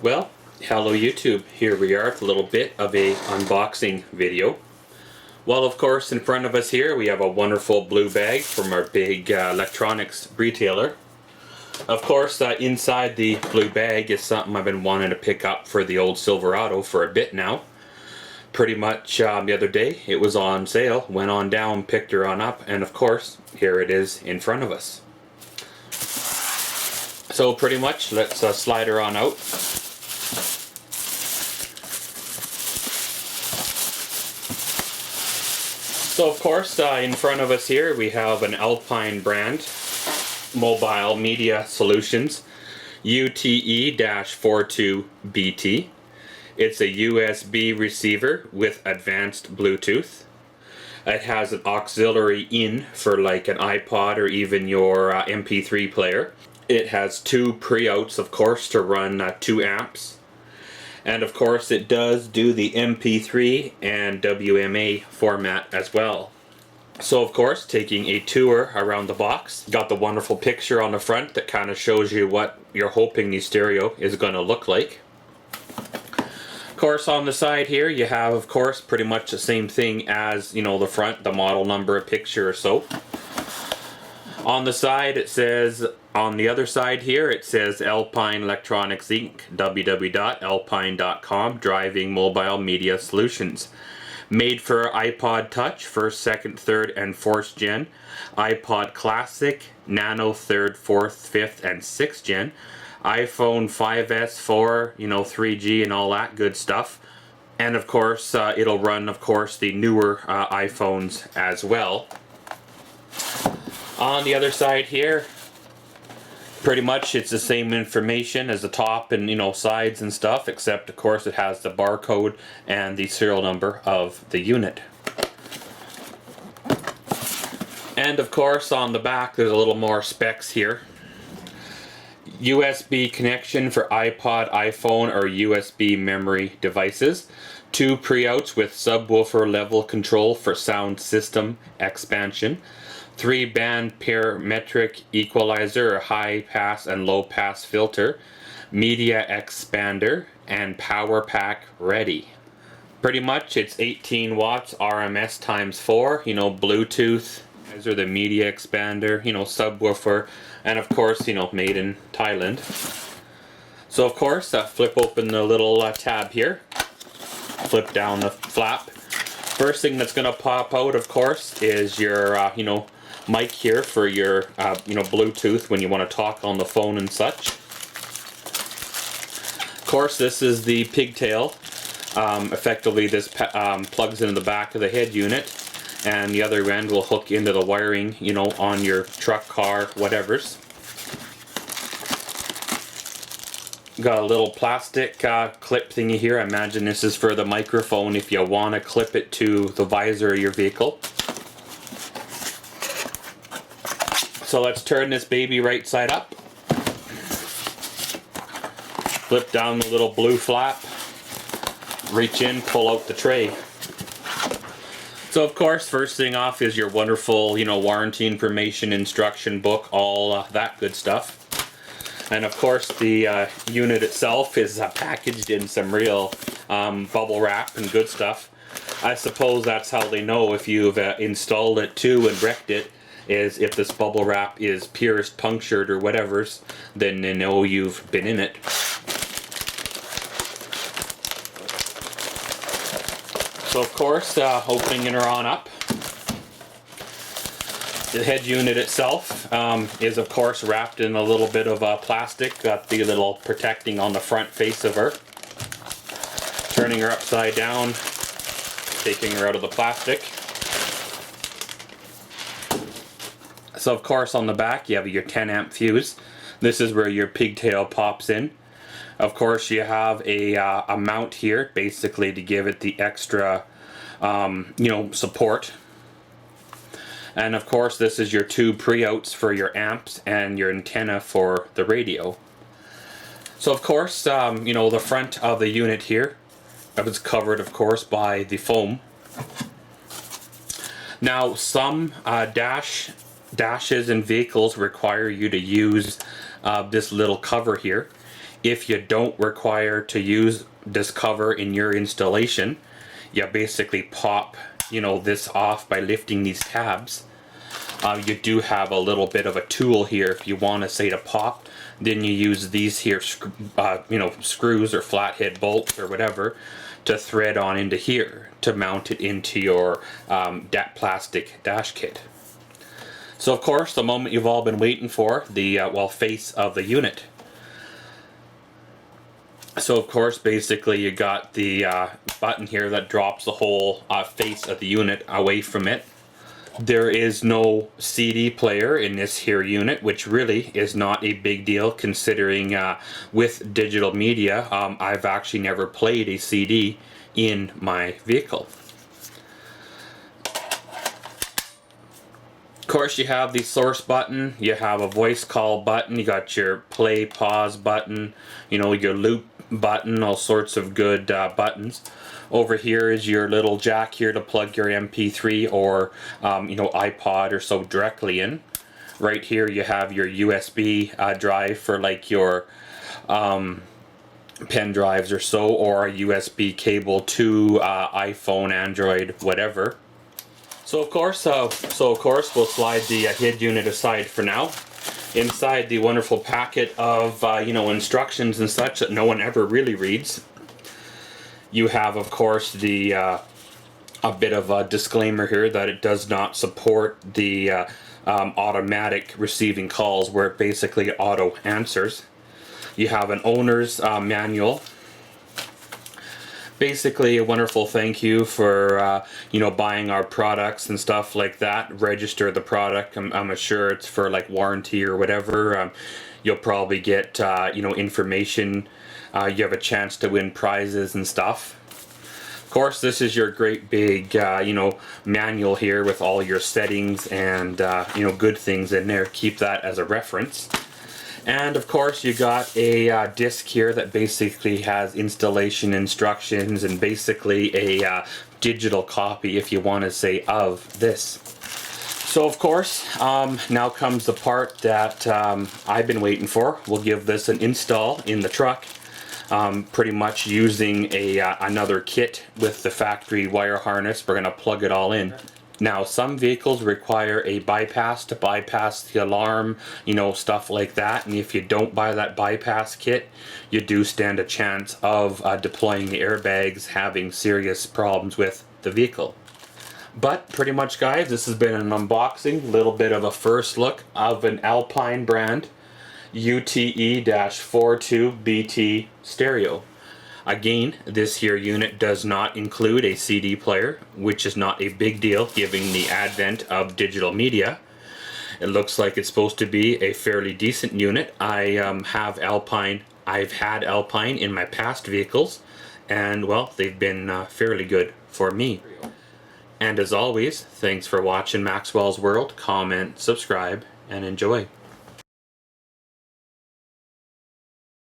Well, hello YouTube. Here we are with a little bit of a unboxing video. Well, of course, in front of us here we have a wonderful blue bag from our big electronics retailer. Of course, inside the blue bag is something I've been wanting to pick up for the old Silverado for a bit now. Pretty much the other day it was on sale, went on down, picked her on up, and of course, here it is in front of us. So pretty much, let's slide her on out. So of course, in front of us here we have an Alpine brand mobile media solutions UTE-42BT. It's a USB receiver with advanced Bluetooth. It has an auxiliary in for like an iPod or even your MP3 player. It has two pre-outs, of course, to run 2 amps. And of course it does do the MP3 and WMA format as well. So of course, taking a tour around the box, got the wonderful picture on the front that kind of shows you what you're hoping the stereo is going to look like. Of course, on the side here you have, of course, pretty much the same thing as, you know, the front, the model number, a picture or so. On the side it says, on the other side here it says Alpine Electronics Inc. www.alpine.com Driving Mobile Media Solutions. Made for iPod Touch, 1st, 2nd, 3rd, and 4th gen, iPod Classic, Nano 3rd, 4th, 5th, and 6th gen, iPhone 5S, 4, you know, 3G and all that good stuff. And of course, it'll run, of course, the newer iPhones as well. On the other side here, pretty much it's the same information as the top and, you know, sides and stuff, except of course it has the barcode and the serial number of the unit. And of course on the back there's a little more specs here. USB connection for iPod, iPhone, or USB memory devices. 2 pre-outs with subwoofer level control for sound system expansion. 3-band parametric equalizer, or high pass and low pass filter, media expander, and power pack ready. Pretty much it's 18 watts RMS times 4, you know, Bluetooth, or the media expander, you know, subwoofer, and of course, you know, made in Thailand. So of course, flip open the little tab here, flip down the flap. First thing that's gonna pop out, of course, is your, you know, mic here for your, you know, Bluetooth when you want to talk on the phone and such. Of course, this is the pigtail. Effectively, this plugs into the back of the head unit, and the other end will hook into the wiring, you know, on your truck, car, whatever's. Got a little plastic clip thingy here. I imagine this is for the microphone if you want to clip it to the visor of your vehicle. So let's turn this baby right side up. Flip down the little blue flap. Reach in, pull out the tray. So of course, first thing off is your wonderful, you know, warranty information, instruction book, all that good stuff. And of course, the unit itself is packaged in some real bubble wrap and good stuff. I suppose that's how they know if you've installed it too and wrecked it, is if this bubble wrap is pierced, punctured, or whatever's, then they know you've been in it. So of course, opening her on up, the head unit itself is of course wrapped in a little bit of plastic, got the little protecting on the front face of her. Turning her upside down, taking her out of the plastic. So of course on the back you have your 10 amp fuse. This is where your pigtail pops in. Of course you have a mount here, basically to give it the extra you know, support. And of course this is your 2 pre-outs for your amps and your antenna for the radio. So of course you know, the front of the unit here, it was covered of course by the foam. Now some dashes in vehicles require you to use this little cover here. If you don't require to use this cover in your installation, you basically pop, you know, this off by lifting these tabs. You do have a little bit of a tool here if you want to say to pop. Then you use these here, you know, screws or flathead bolts or whatever to thread on into here to mount it into your plastic dash kit. So of course, the moment you've all been waiting for, the well, face of the unit. So of course, basically you got the button here that drops the whole face of the unit away from it. There is no CD player in this here unit, which really is not a big deal considering with digital media, I've actually never played a CD in my vehicle. Of course, you have the source button, you have a voice call button, you got your play pause button, you know, your loop button, all sorts of good buttons. Over here is your little jack here to plug your MP3 or you know, iPod or so directly in. Right here you have your USB drive for like your pen drives or so, or a USB cable to iPhone, Android, whatever. So of course we'll slide the HID unit aside for now. Inside the wonderful packet of you know, instructions and such that no one ever really reads, you have of course the a bit of a disclaimer here that it does not support the automatic receiving calls where it basically auto answers. You have an owner's manual. Basically a wonderful thank you for you know, buying our products and stuff like that. Register the product. I'm sure it's for like warranty or whatever. You'll probably get you know, information. You have a chance to win prizes and stuff. Of course, this is your great big you know, manual here with all your settings and you know, good things in there. Keep that as a reference. And of course you got a disc here that basically has installation instructions and basically a digital copy, if you want to say, of this. So of course, now comes the part that I've been waiting for. We'll give this an install in the truck. Pretty much using another kit with the factory wire harness. We're going to plug it all in. Now, some vehicles require a bypass to bypass the alarm, you know, stuff like that. And if you don't buy that bypass kit, you do stand a chance of deploying the airbags, having serious problems with the vehicle. But pretty much, guys, this has been an unboxing, little bit of a first look of an Alpine brand UTE-42BT stereo. Again, this here unit does not include a CD player, which is not a big deal given the advent of digital media. It looks like it's supposed to be a fairly decent unit. I've had Alpine in my past vehicles, and well, they've been fairly good for me. And as always, thanks for watching Maxwell's World. Comment, subscribe, and enjoy.